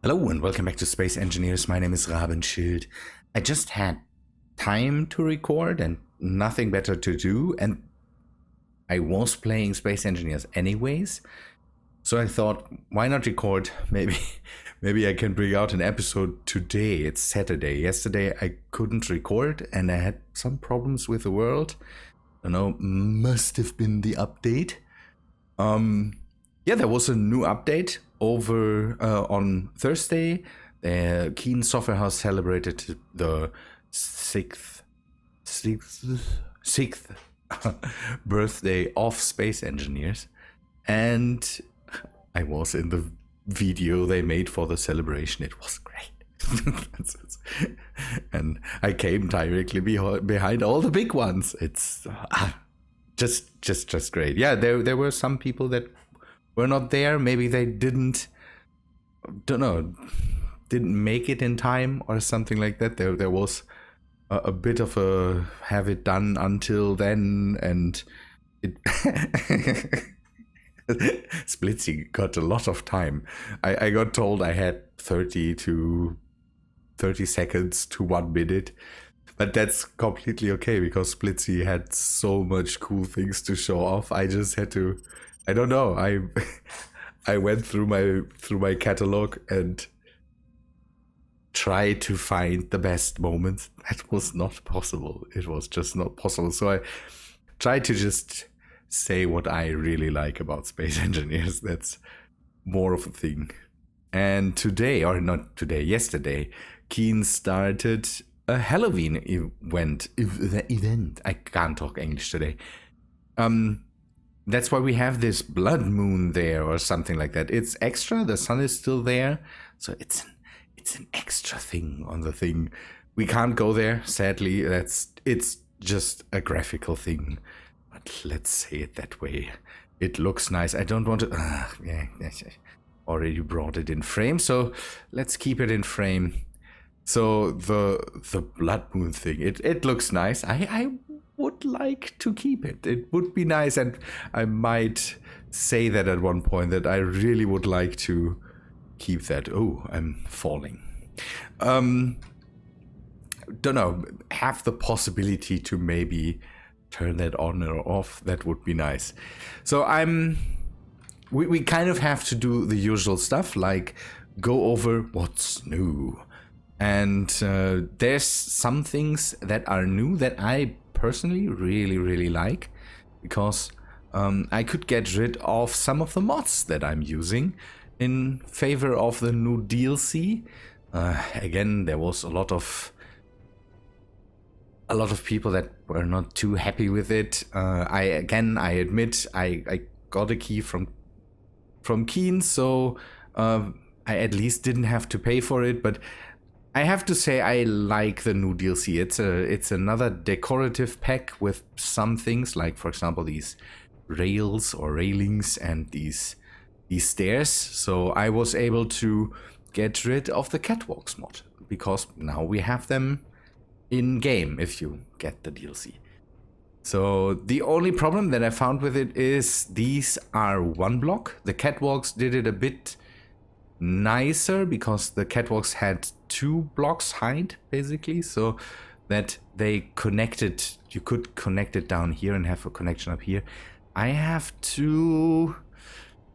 Hello and welcome back to Space Engineers. My name is Rabenschild. I just had time to record and nothing better to do, and I was playing Space Engineers anyways. So I thought, why not record? Maybe I can bring out an episode today. It's Saturday. Yesterday I couldn't record and I had some problems with the world. I don't know, must have been the update. Yeah, there was a new update over on Thursday. The Keen Software House celebrated the sixth birthday of Space Engineers, and I was in the video they made for the celebration. It was great. And I came directly behind all the big ones. It's just great. Yeah, there were some people that were not there. Maybe they didn't make it in time or something like that. There was a bit of a have it done until then, and it Splitsy got a lot of time. I got told I had 30 seconds to 1 minute, but that's completely okay because Splitsy had so much cool things to show off. I just had to, I don't know, I went through my catalog and tried to find the best moments. That was not possible. It was just not possible. So I tried to just say what I really like about Space Engineers. That's more of a thing. And yesterday, Keen started a Halloween event. I can't talk English today. That's why we have this blood moon there or something like that. It's extra. The sun is still there. So it's an extra thing on the thing. We can't go there, sadly. It's just a graphical thing. But let's say it that way. It looks nice. I don't want to... already brought it in frame, so let's keep it in frame. So the blood moon thing, it looks nice. I would like to keep it. It would be nice, and I might say that at one point that I really would like to keep that. Oh, I'm falling. Don't know, have the possibility to maybe turn that on or off. That would be nice. So we kind of have to do the usual stuff, like go over what's new. And there's some things that are new that I personally really like, because I could get rid of some of the mods that I'm using in favor of the new DLC. Again, there was a lot of people that were not too happy with it. I admit I got a key from Keen, so I at least didn't have to pay for it. But I have to say I like the new DLC. It's another decorative pack with some things, like for example these rails or railings and these stairs. So I was able to get rid of the catwalks mod, because now we have them in game if you get the DLC. So the only problem that I found with it is these are one block. The catwalks did it a bit nicer because the catwalks had 2 blocks height basically, so that they connected. You could connect it down here and have a connection up here. I have to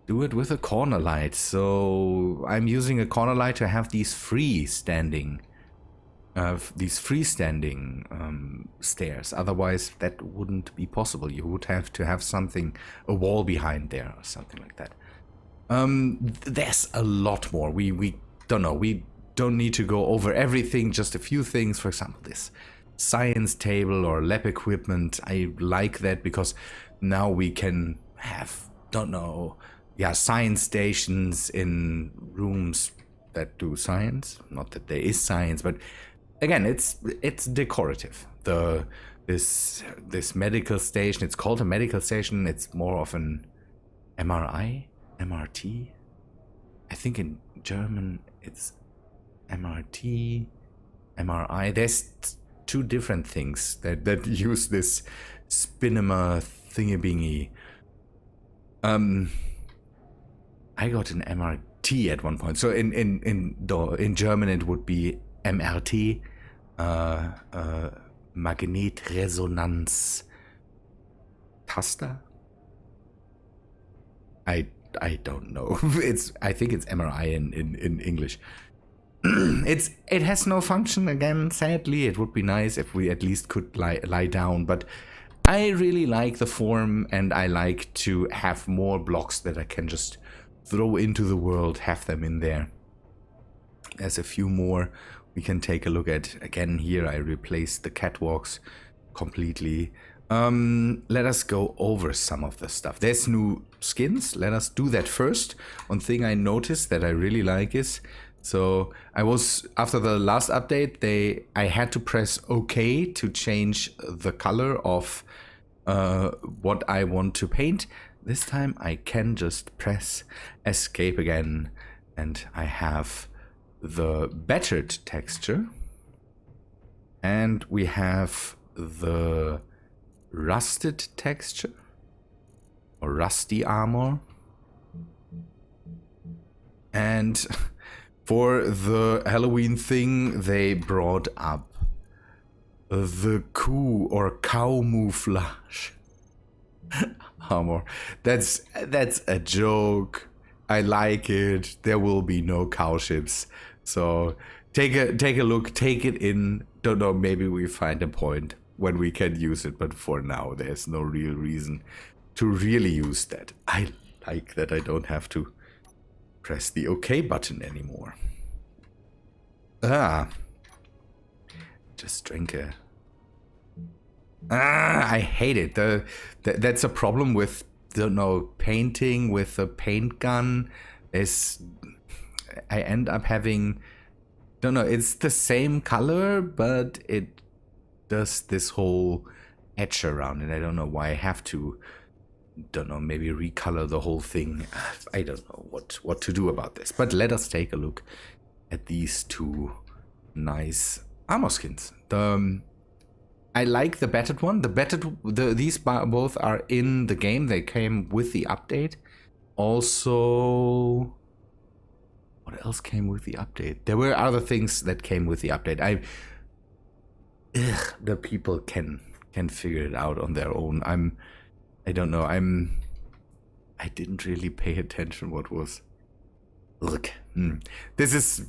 do it with a corner light, so I'm using a corner light to have these freestanding stairs. Otherwise that wouldn't be possible. You would have to have a wall behind there or something like that. There's a lot more. We don't know. We don't need to go over everything, just a few things. For example, this science table or lab equipment. I like that because now we can have, science stations in rooms that do science. Not that there is science, but again, it's decorative. This medical station, it's called a medical station. It's more of an MRT. I think in German it's MRT, MRI. There's 2 different things that use this spinema thingy-bingy. I got an T at one point. So in German it would be MRT, Magnetresonanz Taster. I don't know. I think it's MRI in English. It has no function again. Sadly, it would be nice if we at least could lie down. But I really like the form, and I like to have more blocks that I can just throw into the world. Have them in there. There's a few more we can take a look at. Again, here I replaced the catwalks completely. Let us go over some of the stuff. There's new skins. Let us do that first. One thing I noticed that I really like is, so after the last update, I had to press OK to change the color of what I want to paint. This time I can just press escape again, and I have the bettered texture, and we have the rusted texture or rusty armor, and for the Halloween thing they brought up the coup or camouflage armor. That's a joke. I like it. There will be no cow ships, so take a look, take it in. Don't know, maybe we find a point when we can use it, but for now there's no real reason to really use that. I like that I don't have to press the OK button anymore. Just drink a... I hate it. That's a problem with, don't know, painting with a paint gun. I end up having, don't know, it's the same color, but it does this whole edge around it. I don't know why I have to, don't know, maybe recolor the whole thing. I don't know what to do about this. But let us take a look at these two nice armor skins. I like the battered one. These both are in the game. They came with the update. Also, what else came with the update? There were other things that came with the update. The people can figure it out on their own. I don't know. I didn't really pay attention what was. Look, this is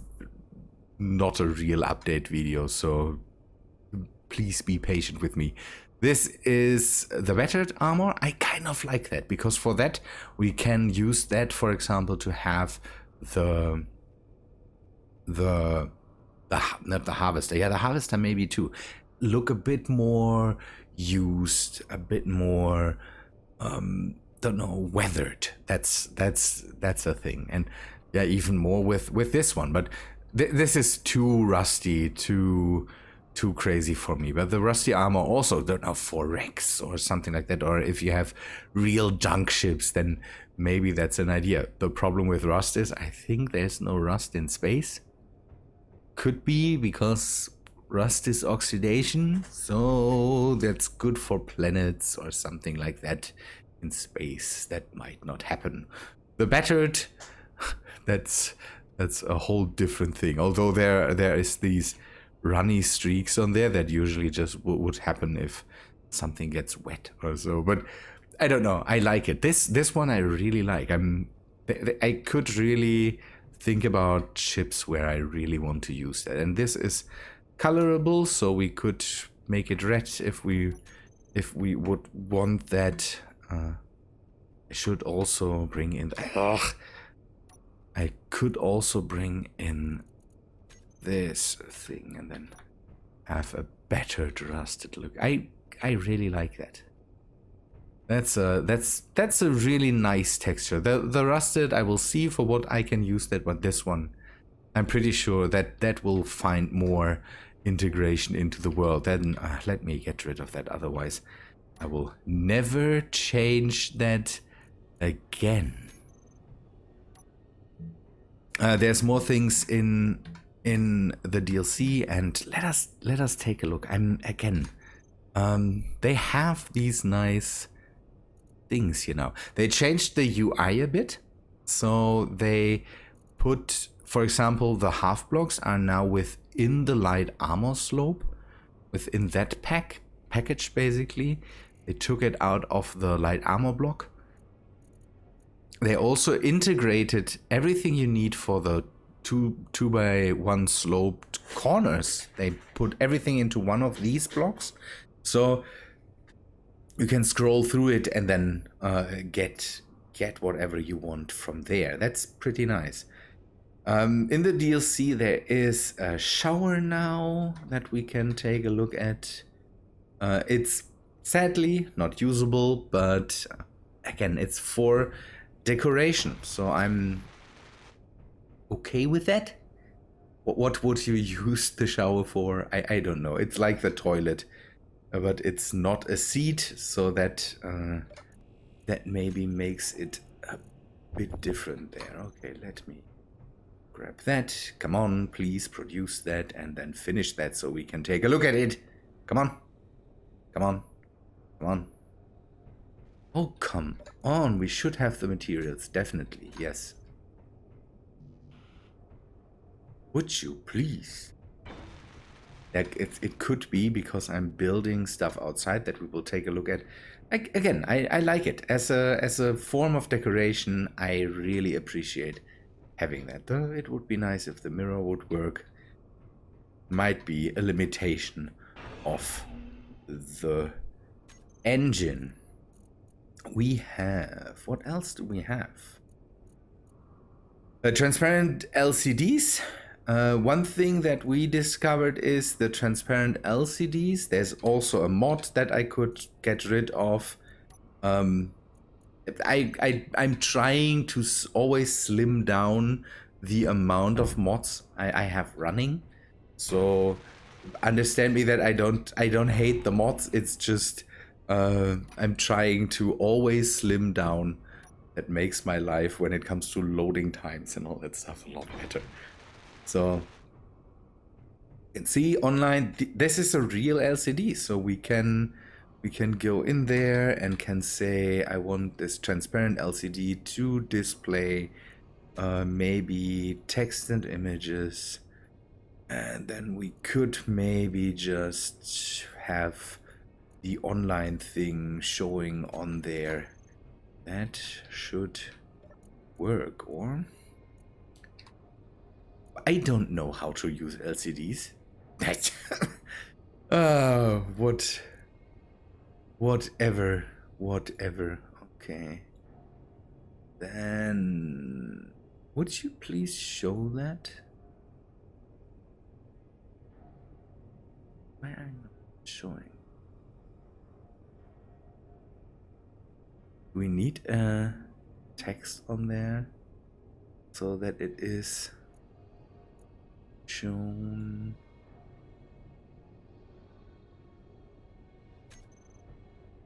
not a real update video, so please be patient with me. This is the bettered armor. I kind of like that because for that we can use that, for example, to have not the harvester. Yeah, the harvester maybe too. Look a bit more used, a bit more, don't know, weathered. That's a thing. And yeah, even more with this one. But this is too rusty, too crazy for me. But the rusty armor also, don't know, for wrecks or something like that. Or if you have real junk ships, then maybe that's an idea. The problem with rust is I think there's no rust in space. Could be because rust is oxidation, so that's good for planets or something like that in space. That might not happen. The battered, that's a whole different thing. Although there is these runny streaks on there that usually just would happen if something gets wet or so. But I don't know. I like it. This one I really like. I could really think about ships where I really want to use that. And this is colorable, so we could make it red if we would want that. I should also bring in. I could also bring in this thing and then have a better rusted look. I really like that. That's a really nice texture. The rusted I will see for what I can use that, but this one I'm pretty sure that will find more integration into the world. Then let me get rid of that, otherwise I will never change that again. There's more things in the DLC, and let us take a look. They have these nice things, you know. They changed the UI a bit, so they put, for example, the half blocks are now within the light armor slope, within that package basically. They took it out of the light armor block. They also integrated everything you need for the 2x1 sloped corners. They put everything into one of these blocks, so you can scroll through it and then get whatever you want from there. That's pretty nice. In the DLC, there is a shower now that we can take a look at. It's sadly not usable, but again, it's for decoration, so I'm okay with that. What would you use the shower for? I don't know. It's like the toilet, but it's not a seat, so that that maybe makes it a bit different there. Okay, let me grab that. Come on, please produce that and then finish that so we can take a look at it. Come on. Come on. Come on. Oh, come on. We should have the materials. Definitely. Yes. Would you please? Like it could be because I'm building stuff outside that we will take a look at. Again, I like it. As a form of decoration, I really appreciate having that. Though it would be nice if the mirror would work. Might be a limitation of the engine. We have... What else do we have? Transparent LCDs. One thing that we discovered is the transparent LCDs. There's also a mod that I could get rid of. I'm trying to always slim down the amount of mods I have running. So understand me that I don't hate the mods. It's just I'm trying to always slim down. That makes my life when it comes to loading times and all that stuff a lot better. So you can see online, this is a real LCD, so we can go in there and can say I want this transparent LCD to display maybe text and images, and then we could maybe just have the online thing showing on there. That should work. Or I don't know how to use LCDs. That whatever. Okay. Then would you please show that? Why are you not showing? We need a text on there so that it is shown.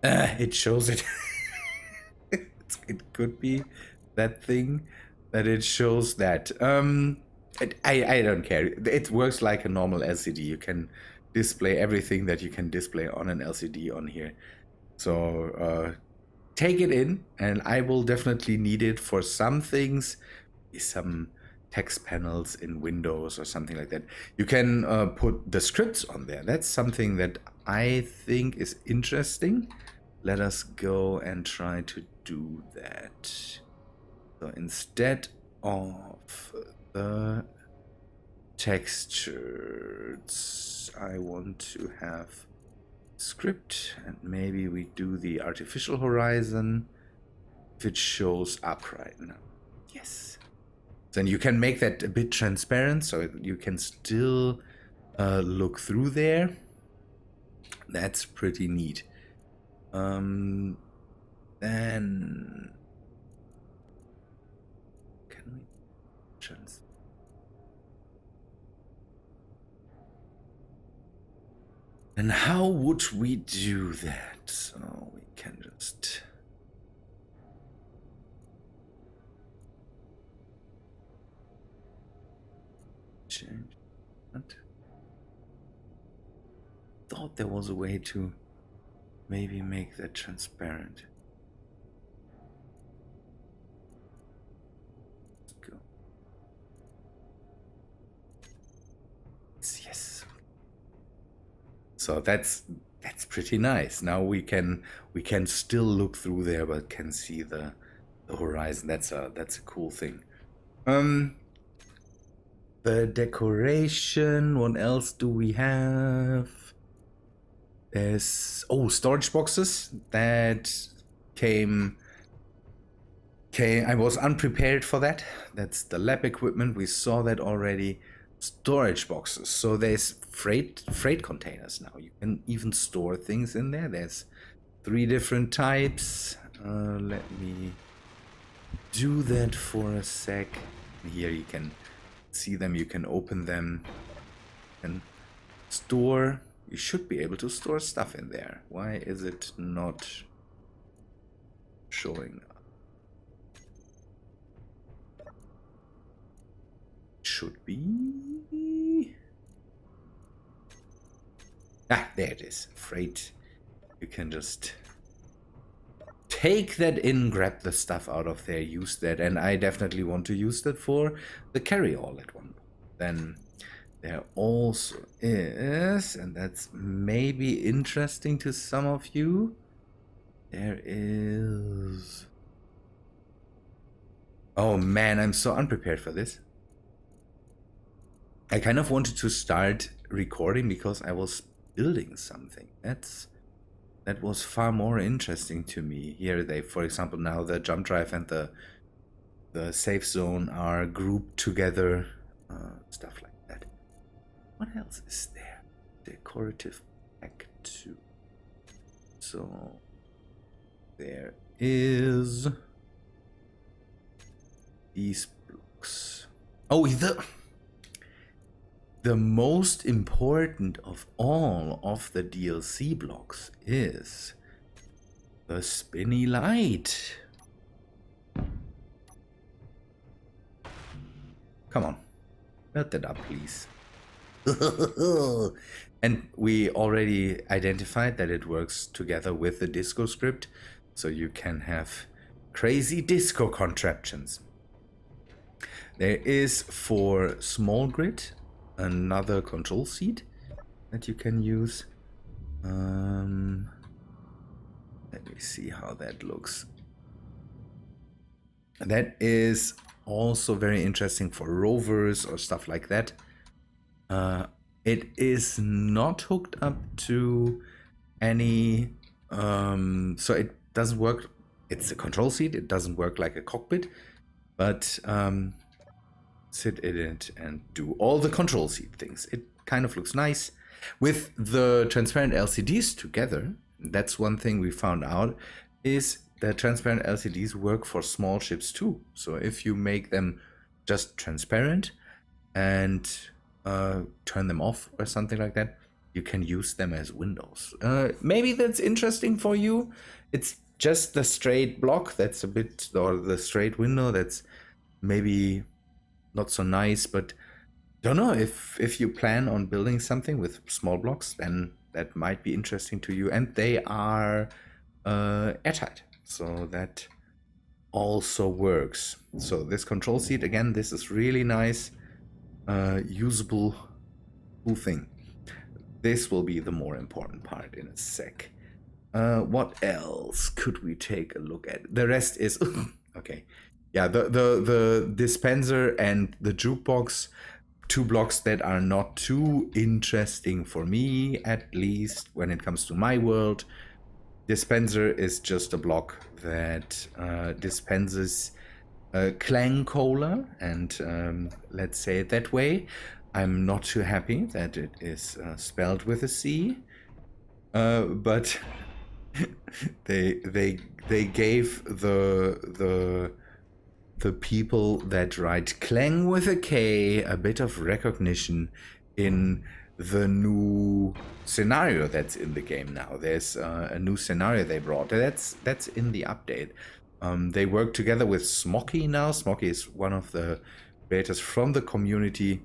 It shows it. It could be that thing that it shows that. I don't care. It works like a normal LCD. You can display everything that you can display on an LCD on here. So take it in, and I will definitely need it for some things, some text panels in Windows or something like that. You can put the scripts on there. That's something that I think is interesting. Let us go and try to do that. So instead of the textures, I want to have script, and maybe we do the artificial horizon if it shows up right now. Yes. Then you can make that a bit transparent so you can still look through there. That's pretty neat. Then can we and how would we do that? So we can just change that. Thought there was a way to maybe make that transparent. Let's go yes. So that's pretty nice. Now we can still look through there, but can see the horizon. That's a cool thing. The decoration. What else do we have? There's storage boxes that came. I was unprepared for that. That's the lab equipment. We saw that already. Storage boxes. So there's freight containers now. You can even store things in there. There's 3 different types. Let me do that for a sec. Here you can see them. You can open them and store. You should be able to store stuff in there. Why is it not showing up? Should be. Ah, there it is. Freight. You can just take that in, grab the stuff out of there, use that, and I definitely want to use that for the carry-all at one point. Then there also is, and that's maybe interesting to some of you, there is... Oh man, I'm so unprepared for this. I kind of wanted to start recording because I was building something. That was far more interesting to me. Here they, for example, now the jump drive and the safe zone are grouped together, stuff like that. What else is there? Decorative pack 2. So there is these blocks. Oh, the most important of all of the DLC blocks is the spinny light. Come on, build that up, please. And we already identified that it works together with the disco script, so you can have crazy disco contraptions. There is for small grid another control seat that you can use. Let me see how that looks. That is also very interesting for rovers or stuff like that. It is not hooked up to any, so it doesn't work. It's a control seat. It doesn't work like a cockpit, but sit in it and do all the control seat things. It kind of looks nice with the transparent LCDs together. That's one thing we found out, is that transparent LCDs work for small ships too. So if you make them just transparent and turn them off or something like that, you can use them as windows. Maybe that's interesting for you. It's just the straight block that's a bit, or the straight window that's maybe not so nice, but don't know, if you plan on building something with small blocks, then that might be interesting to you. And they are airtight, so that also works. So this control seat, again, this is really nice, usable, cool thing. This will be the more important part in a sec. What else could we take a look at? The rest is okay. Yeah, the dispenser and the jukebox, 2 blocks that are not too interesting for me, at least when it comes to my world. Dispenser is just a block that dispenses Clang Cola, and let's say it that way. I'm not too happy that it is spelled with a C, but they gave the people that write Clang with a K a bit of recognition in the new scenario that's in the game now. There's a new scenario they brought. That's in the update. They work together with Smoky now. Smoky is one of the creators from the community,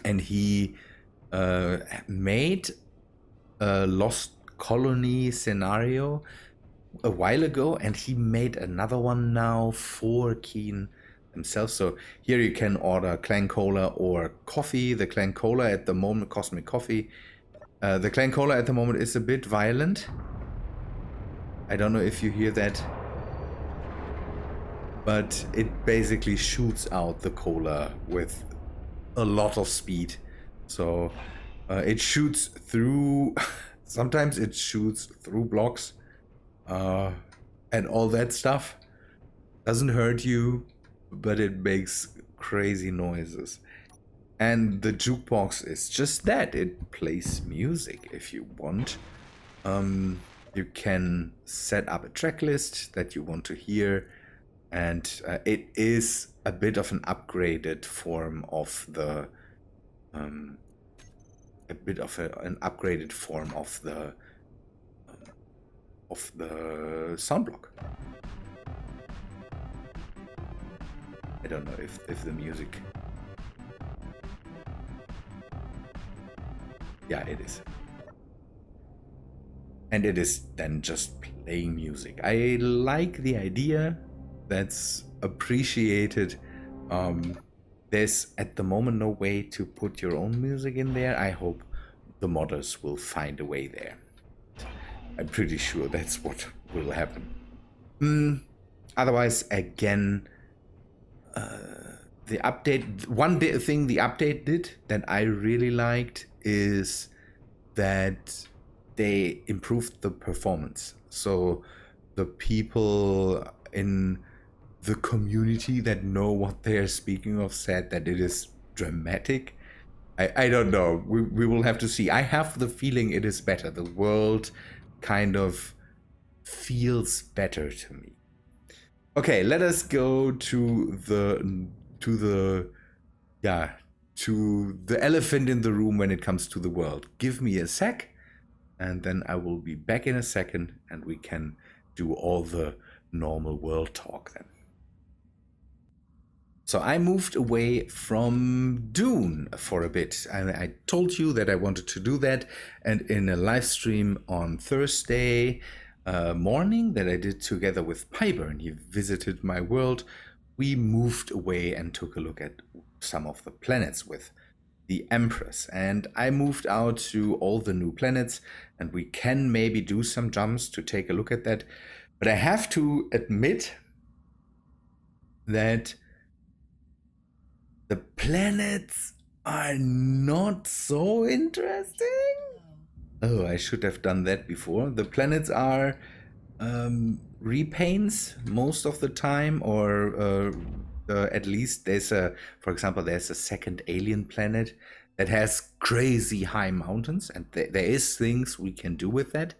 and he made a Lost Colony scenario a while ago, and he made another one now for Keen themselves. So here you can order clan cola or coffee. The clan cola at the moment, cosmic coffee. The clan cola at the moment is a bit violent. I don't know if you hear that, but it basically shoots out the cola with a lot of speed. So it shoots through, sometimes it shoots through blocks and all that stuff. Doesn't hurt you, but it makes crazy noises. And the jukebox is just that. It plays music if you want. You can set up a track list that you want to hear, and it is a bit of an upgraded form of the an upgraded form of the sound block. I don't know if the music. Yeah, it is. And it is then just playing music. I like the idea. That's appreciated. There's at the moment no way to put your own music in there. I hope the modders will find a way there. I'm pretty sure that's what will happen. Otherwise, again, the update, one thing the update did that I really liked is that they improved the performance. So the people in the community that know what they're speaking of said that it is dramatic. I don't know. We will have to see. I have the feeling it is better. The world kind of feels better to me. Okay, let us go to the elephant in the room when it comes to the world. Give me a sec, and then I will be back in a second, and we can do all the normal world talk then. So I moved away from Dune for a bit. I told you that I wanted to do that, and in a live stream on Thursday morning that I did together with Piper, and he visited my world, we moved away and took a look at some of the planets with the Empress. And I moved out to all the new planets, and we can maybe do some jumps to take a look at that. But I have to admit that the planets are not so interesting. Oh, I should have done that before. The planets are repaints most of the time, or at least for example, there's a second alien planet that has crazy high mountains, and there is things we can do with that.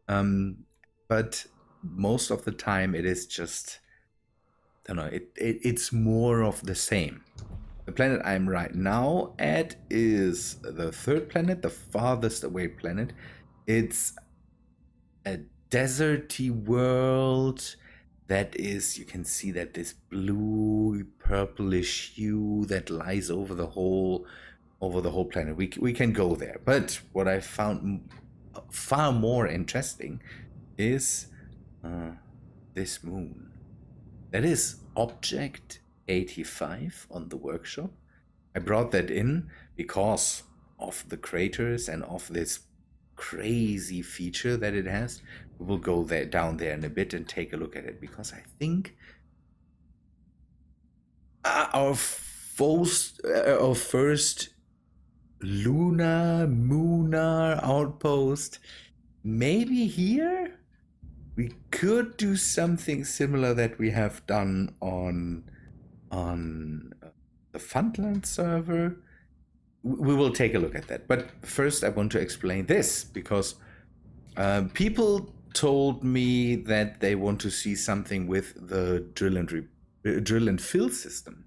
But most of the time it is just, I don't know, it's more of the same. The planet I'm right now at is the third planet, the farthest away planet. It's a deserty world that is, you can see that this blue purplish hue that lies over the whole planet. We can go there, but what I found far more interesting is this moon. That is Object 85 on the workshop. I brought that in because of the craters and of this crazy feature that it has. We will go down there in a bit and take a look at it, because I think our first lunar outpost, maybe here we could do something similar that we have done on the Fundland server. We will take a look at that. But first I want to explain this, because people told me that they want to see something with the drill and fill system.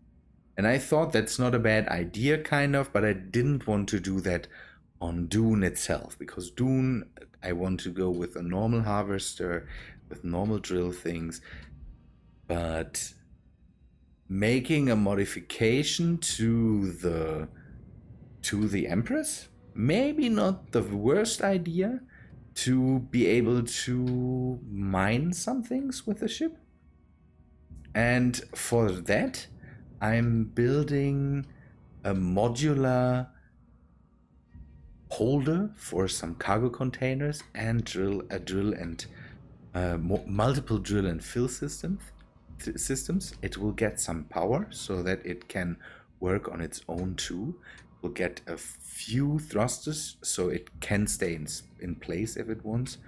And I thought that's not a bad idea, kind of, but I didn't want to do that on Dune itself, because Dune, I want to go with a normal harvester, with normal drill things. But making a modification to the Empress, maybe not the worst idea, to be able to mine some things with the ship. And for that, I'm building a modular holder for some cargo containers and multiple drill and fill systems. It will get some power so that it can work on its own too. We'll get a few thrusters so it can stay in place if it wants.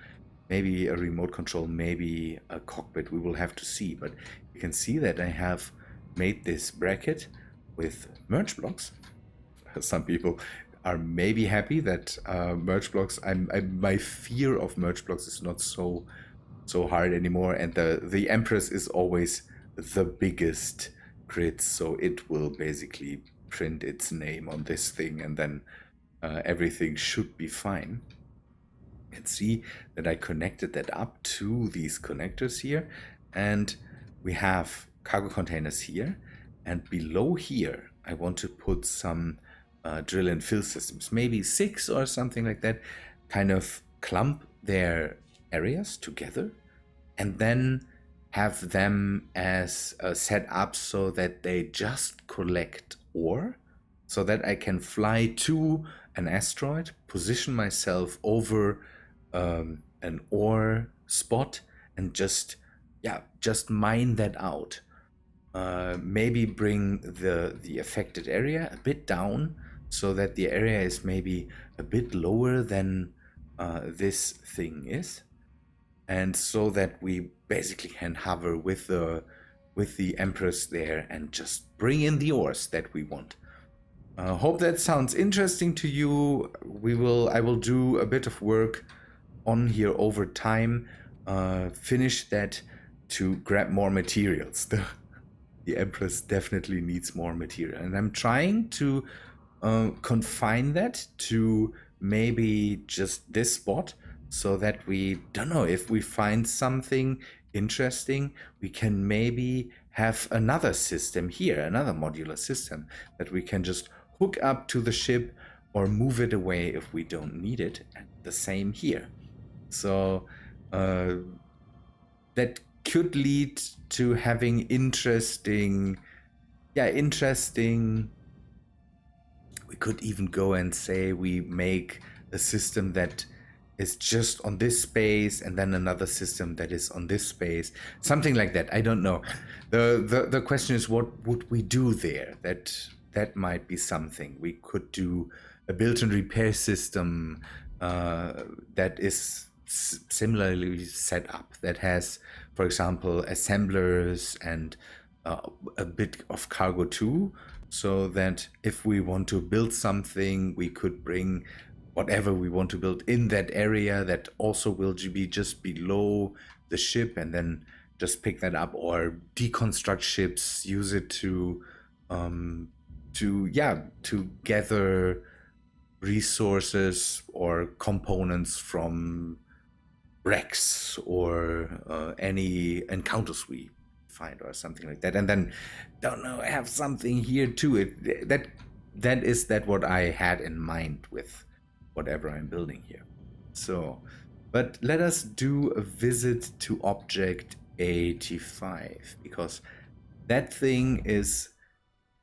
Maybe a remote control, maybe a cockpit. We will have to see. But you can see that I have made this bracket with merge blocks. Some people are maybe happy that merge blocks. My fear of merge blocks is not so hard anymore, and the Empress is always the biggest grid, so it will basically print its name on this thing, and then everything should be fine. And see that I connected that up to these connectors here, and we have cargo containers here, and below here I want to put some drill and fill systems, maybe 6 or something like that, kind of clump their areas together and then have them as set up so that they just collect ore, so that I can fly to an asteroid, position myself over an ore spot, and just mine that out. Maybe bring the affected area a bit down so that the area is maybe a bit lower than this thing is, and so that we basically can hover with the Empress there and just bring in the ores that we want. Hope that sounds interesting to you. I will do a bit of work on here over time, finish that to grab more materials. The Empress definitely needs more material, and I'm trying to confine that to maybe just this spot, so that we don't know, if we find something interesting, we can maybe have another system here, another modular system that we can just hook up to the ship or move it away if we don't need it. And the same here. So that could lead to having interesting. We could even go and say we make a system that is just on this space, and then another system that is on this space, something like that. I don't know. The question is, what would we do there? That might be something. We could do a build and repair system that is similarly set up, that has, for example, assemblers and a bit of cargo too, so that if we want to build something, we could bring whatever we want to build in that area that also will be just below the ship, and then just pick that up, or deconstruct ships, use it to gather resources or components from wrecks or any encounters we find or something like that. And then, don't know, have something here too. That is what I had in mind with whatever I'm building here. So, but let us do a visit to object 85, because that thing is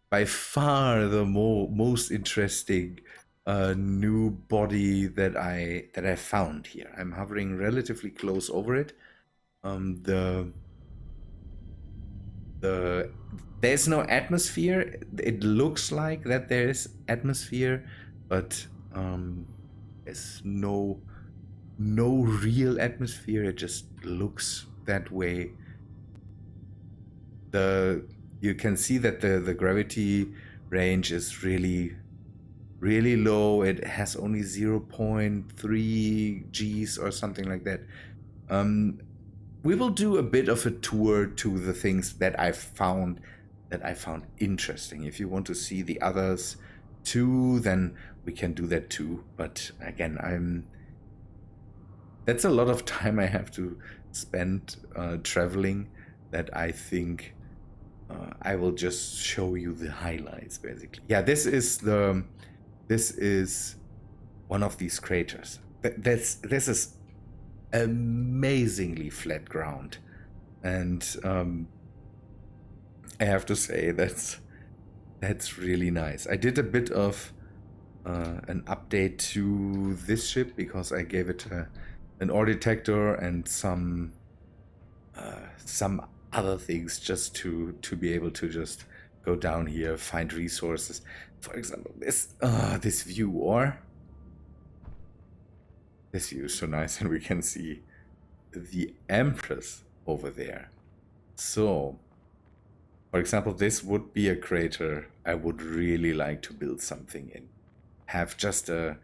by far the most interesting new body that I found here. I'm hovering relatively close over it. There's no atmosphere. It looks like that there is atmosphere, but there's no real atmosphere. It just looks that way. You can see that the gravity range is really low. It has only 0.3 Gs or something like that. We will do a bit of a tour to the things that I found interesting. If you want to see the others too, then we can do that too. But again, that's a lot of time I have to spend traveling, that I think I will just show you the highlights, basically. Yeah, this is one of these craters. This is amazingly flat ground, and I have to say That's really nice. I did a bit of an update to this ship because I gave it an ore detector and some other things just to be able to just go down here, find resources. For example, this view, or this view is so nice, and we can see the Empress over there. So, for example, this would be a crater I would really like to build something in. Have just a,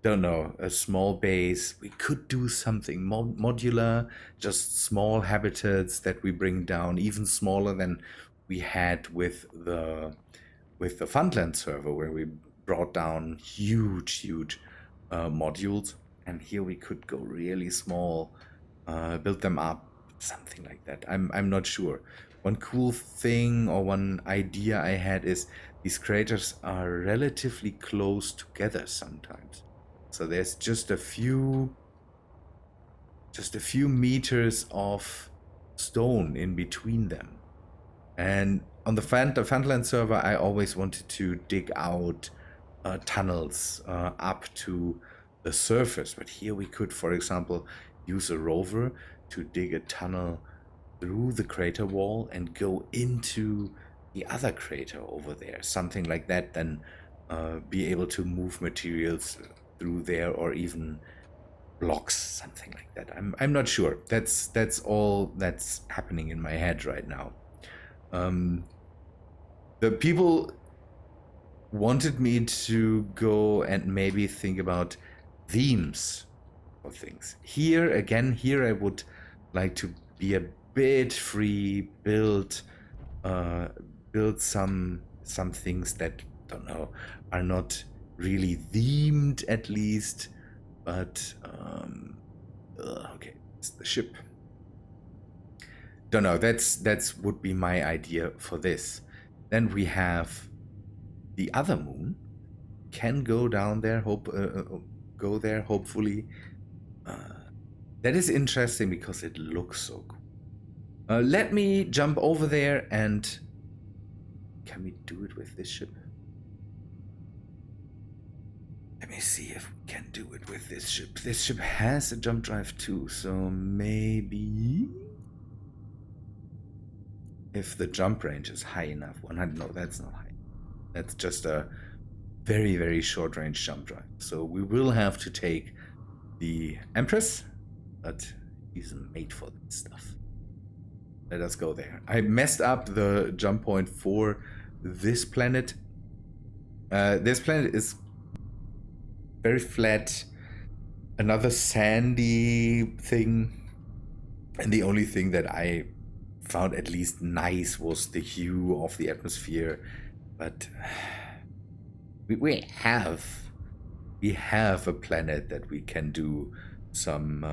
don't know, a small base. We could do something modular, just small habitats that we bring down, even smaller than we had with the Fundland server, where we brought down huge modules. And here we could go really small, build them up, something like that. I'm not sure. One cool thing or one idea I had is these craters are relatively close together sometimes. So there's just a few meters of stone in between them. And on the Fundland server, I always wanted to dig out tunnels up to the surface. But here we could, for example, use a rover to dig a tunnel through the crater wall and go into the other crater over there. Something like that, then be able to move materials through there, or even blocks, something like that. I'm not sure. That's all that's happening in my head right now. The people wanted me to go and maybe think about themes of things. Here I would like to be a bit free, build some things that, don't know, are not really themed, at least, but okay, it's the ship. Don't know, that's would be my idea for this. Then we have the other moon. Can go down there, go there, hopefully. That is interesting because it looks so cool. Let me jump over there, and can we do it with this ship? Let me see if we can do it with this ship. This ship has a jump drive too, so maybe if the jump range is high enough. 100, no, that's not high. That's just a very short range jump drive. So we will have to take the Empress, but he's made for this stuff. Let us go there. I messed up the jump point for this planet. This planet is very flat, another sandy thing, and the only thing that I found at least nice was the hue of the atmosphere. But we have a planet that we can do some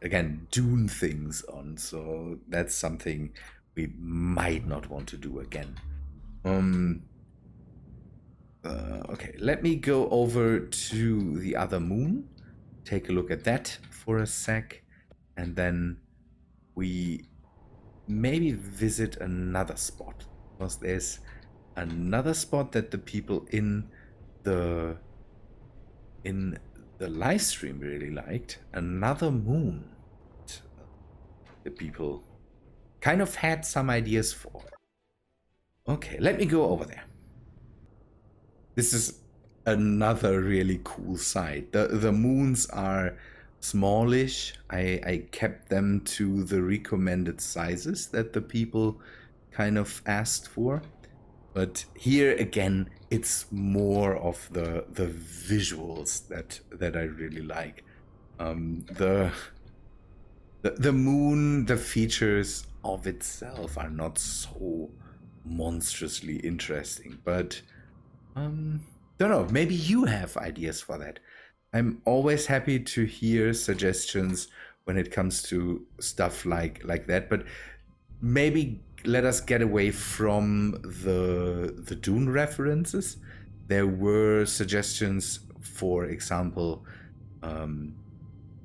again dune things on, so that's something we might not want to do again. Okay, let me go over to the other moon, take a look at that for a sec, and then we maybe visit another spot, because there's another spot that the people in the live stream really liked. Another moon the people kind of had some ideas for. Okay, let me go over there. This is another really cool site. The moons are smallish. I kept them to the recommended sizes that the people kind of asked for. But here again, it's more of the visuals that I really like. The moon, the features of itself are not so monstrously interesting, but don't know, maybe you have ideas for that. I'm always happy to hear suggestions when it comes to stuff like that, but maybe let us get away from the Dune references. There were suggestions, for example,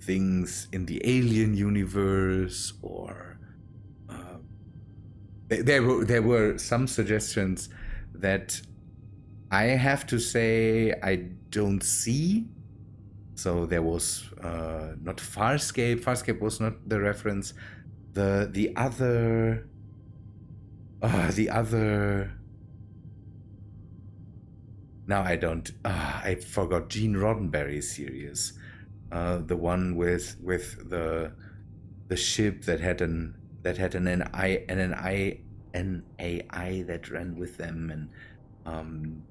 things in the Alien universe, or There were some suggestions that I have to say I don't see. So there was not Farscape. Farscape was not the reference. The other. Now I don't. I forgot Gene Roddenberry's series. The one with the ship that had an AI that ran with them, and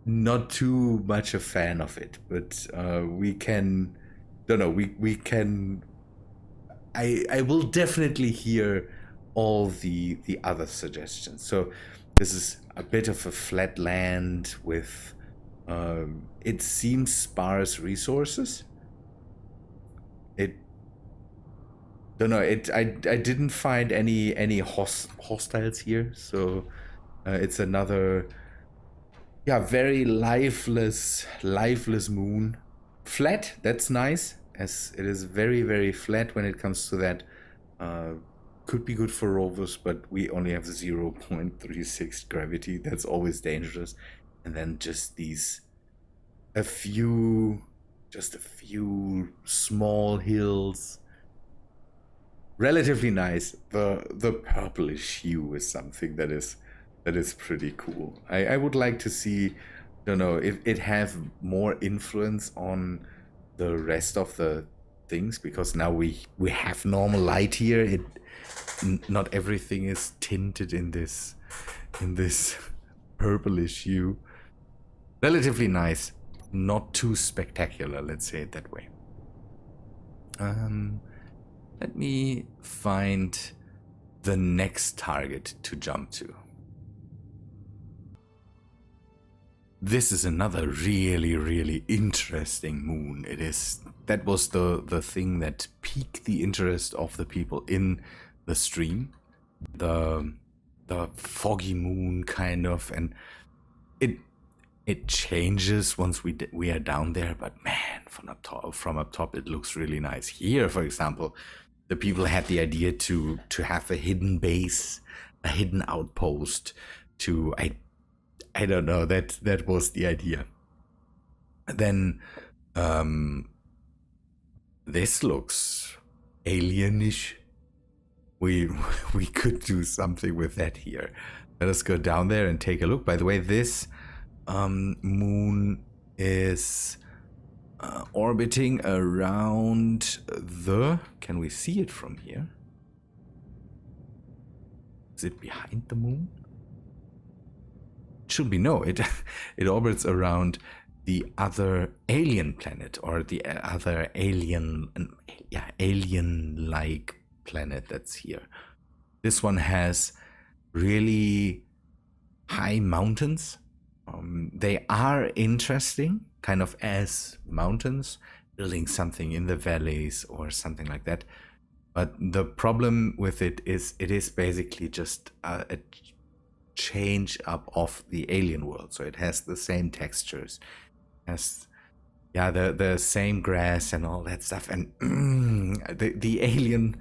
not too much a fan of it, but we can, don't know, we can, I will definitely hear all the other suggestions. So this is a bit of a flat land with it seems sparse resources. It, don't know, I didn't find any hostiles here, so it's another, yeah, very lifeless moon. Flat, that's nice, as it is very, very flat when it comes to that. Could be good for rovers, but we only have 0.36 gravity. That's always dangerous. And then just a few small hills. Relatively nice. The purplish hue is something that is pretty cool. I would like to see, don't know, if it have more influence on the rest of the things, because now we have normal light here. Not everything is tinted in this purplish hue. Relatively nice, not too spectacular, let's say it that way. Let me find the next target to jump to. This is another really, really interesting moon. That was the thing that piqued the interest of the people in the stream. The foggy moon kind of, and it changes once we are down there, but man, from up top it looks really nice. Here, for example, the people had the idea to have a hidden base, a hidden outpost to, I don't know, that was the idea. Then this looks alienish. We could do something with that here. Let us go down there and take a look. By the way, this moon is orbiting around the, can we see it from here? Is it behind the moon? Should be, no, it orbits around the other alien planet, or the other alien-like planet that's here. This one has really high mountains. They are interesting, kind of as mountains, building something in the valleys or something like that. But the problem with it is basically just a change up of the alien world. So it has the same textures, has the same grass and all that stuff, and the alien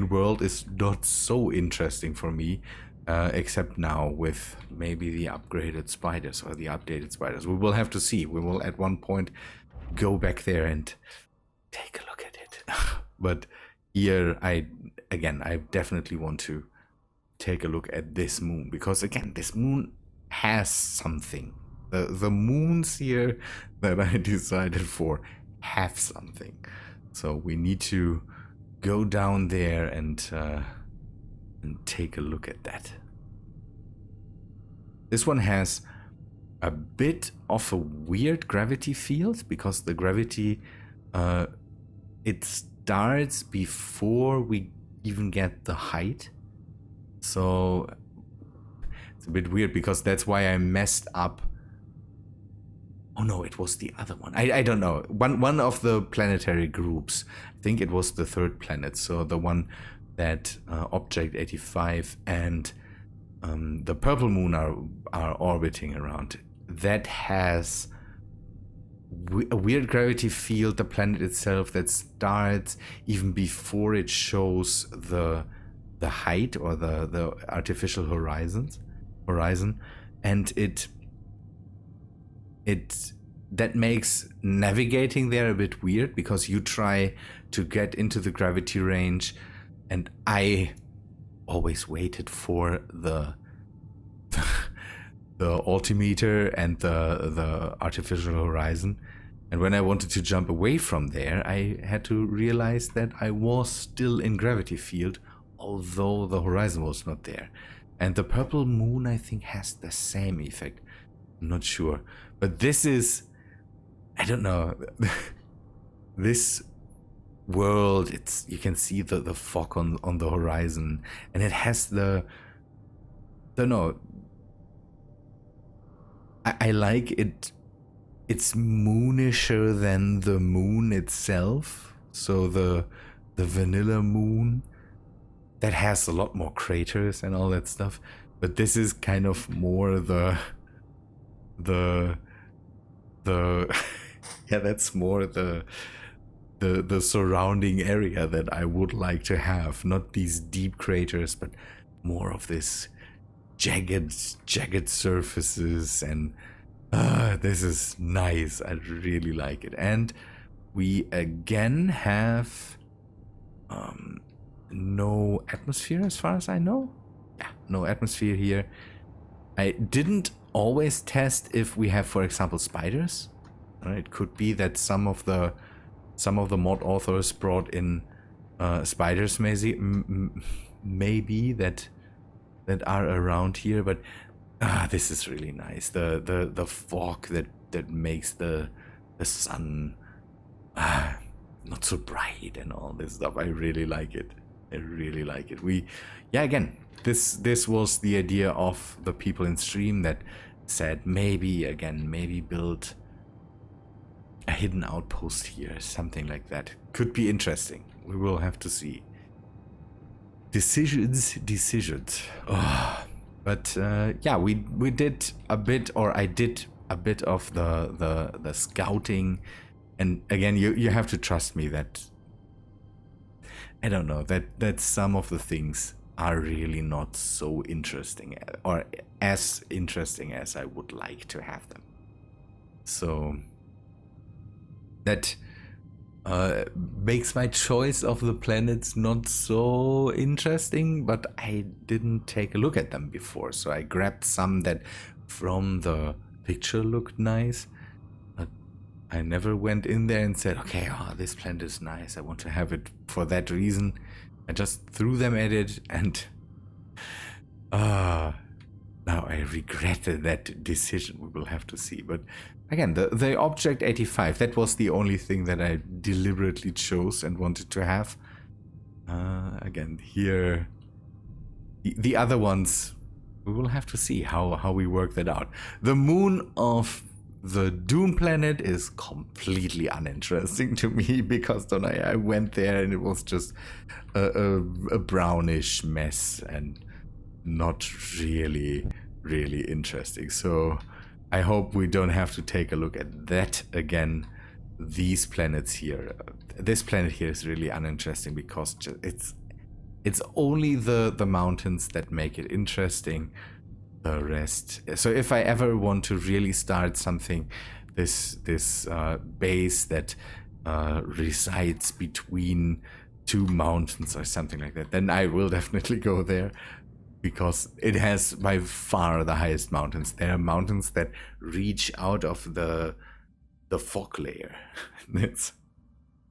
world is not so interesting for me, except now with maybe the upgraded spiders or the updated spiders. We will have to see. We will at one point go back there and take a look at it. But here I definitely want to take a look at this moon, because again, this moon has something. The moons here that I decided for have something. So we need to go down there and take a look at that. This one has a bit of a weird gravity field, because the gravity it starts before we even get the height. So it's a bit weird, because that's why I messed up. Oh no, it was the other one. I don't know. One of the planetary groups. I think it was the third planet. So the one that Object 85 and the purple moon are orbiting around. That has a weird gravity field, the planet itself, that starts even before it shows the height or the artificial horizon, and it that makes navigating there a bit weird, because you try to get into the gravity range, and I always waited for the altimeter and the artificial horizon, and when I wanted to jump away from there, I had to realize that I was still in gravity field, although the horizon was not there. And the purple moon, I think, has the same effect. I'm not sure, but this is, I don't know. This world, you can see the fog on the horizon, and it has the, don't know, I like it. It's moonisher than the moon itself. So the vanilla moon that has a lot more craters and all that stuff, but this is kind of more the yeah, that's more the surrounding area that I would like to have. Not these deep craters, but more of this jagged surfaces, and this is nice. I really like it. And we again have no atmosphere as far as I know. Yeah, no atmosphere here. I didn't always test if we have, for example, spiders. It could be that some of the mod authors brought in spiders, maybe that are around here, but this is really nice. The fog that makes the sun not so bright and all this stuff. I really like it. I really like it. Again, this was the idea of the people in stream that said maybe build a hidden outpost here, something like that. Could be interesting. We will have to see. Decisions. Oh, but yeah, we did a bit, or I did a bit of the scouting, and again, you have to trust me that I don't know that some of the things are really not so interesting, or as interesting as I would like to have them. So that makes my choice of the planets not so interesting, but I didn't take a look at them before, so I grabbed some that from the picture looked nice, but I never went in there and said, okay, this planet is nice, I want to have it for that reason. I just threw them at it, and now I regretted that decision. We will have to see. But again, the Object 85, that was the only thing that I deliberately chose and wanted to have. Again, here, the other ones, we will have to see how we work that out. The moon of the Doom planet is completely uninteresting to me, because I went there and it was just a brownish mess and not really interesting. So I hope we don't have to take a look at that again. These planets here, this planet here is really uninteresting, because it's only the mountains that make it interesting. The rest, so if I ever want to really start something, this base that resides between two mountains or something like that, then I will definitely go there, because it has by far the highest mountains. There are mountains that reach out of the fog layer.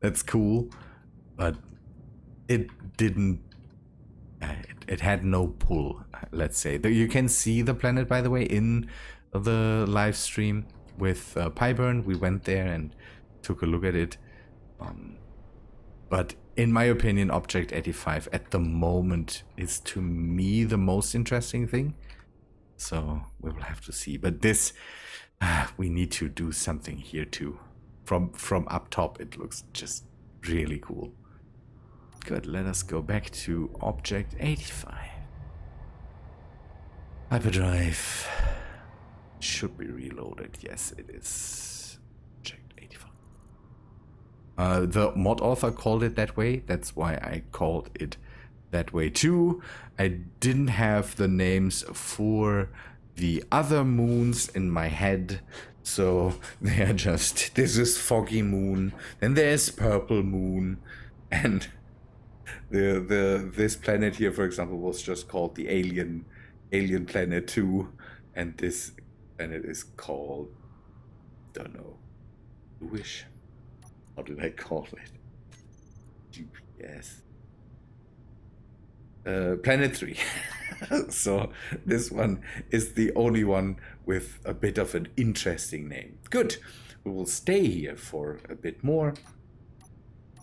That's cool, but it didn't. It had no pull, let's say. You can see the planet, by the way, in the live stream with Pyburn. We went there and took a look at it. But in my opinion, Object 85 at the moment is, to me, the most interesting thing. So we will have to see. But this, we need to do something here too. From up top, it looks just really cool. Good, let us go back to Object 85. Hyperdrive should be reloaded. Yes, it is. Object 85. The mod author called it that way. That's why I called it that way too. I didn't have the names for the other moons in my head, so they are just, this is Foggy Moon, then there's Purple Moon, and this planet here, for example, was just called the Alien Planet 2, and this planet is called, don't know, Bluish? How did I call it? GPS. Planet 3. So this one is the only one with a bit of an interesting name. Good. We will stay here for a bit more.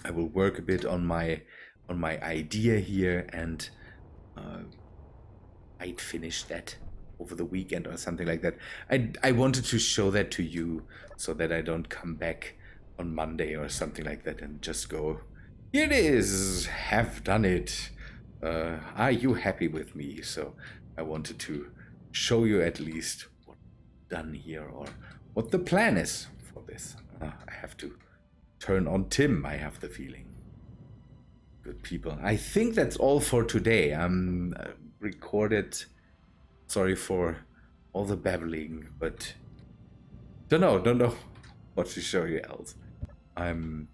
I will work a bit on my idea here, and I'd finish that over the weekend or something like that. I wanted to show that to you so that I don't come back on Monday or something like that and just go, here it is, have done it. Are you happy with me? So I wanted to show you at least what's done here, or what the plan is for this. I have to turn on Tim, I have the feeling. Good people. I think that's all for today. I'm recorded. Sorry for all the babbling, but don't know what to show you else. I'm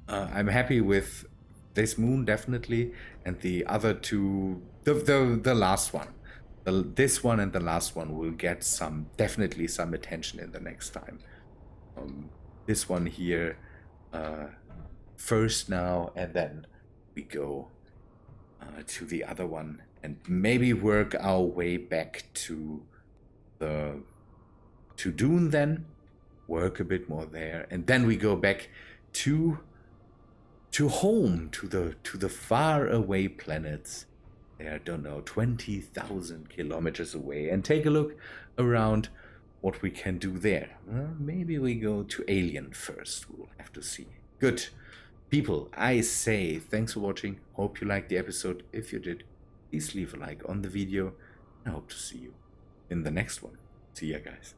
happy with this moon, definitely, and the other two, the last one, this one and the last one will get definitely some attention in the next time. This one here first now, and then we go to the other one, and maybe work our way back to Dune, then work a bit more there, and then we go back to home, to the far away planets. They are, don't know, 20,000 kilometers away, and take a look around what we can do there. Maybe we go to Alien first. We'll have to see. Good people, I say thanks for watching. Hope you liked the episode. If you did, please leave a like on the video. I hope to see you in the next one. See ya, guys.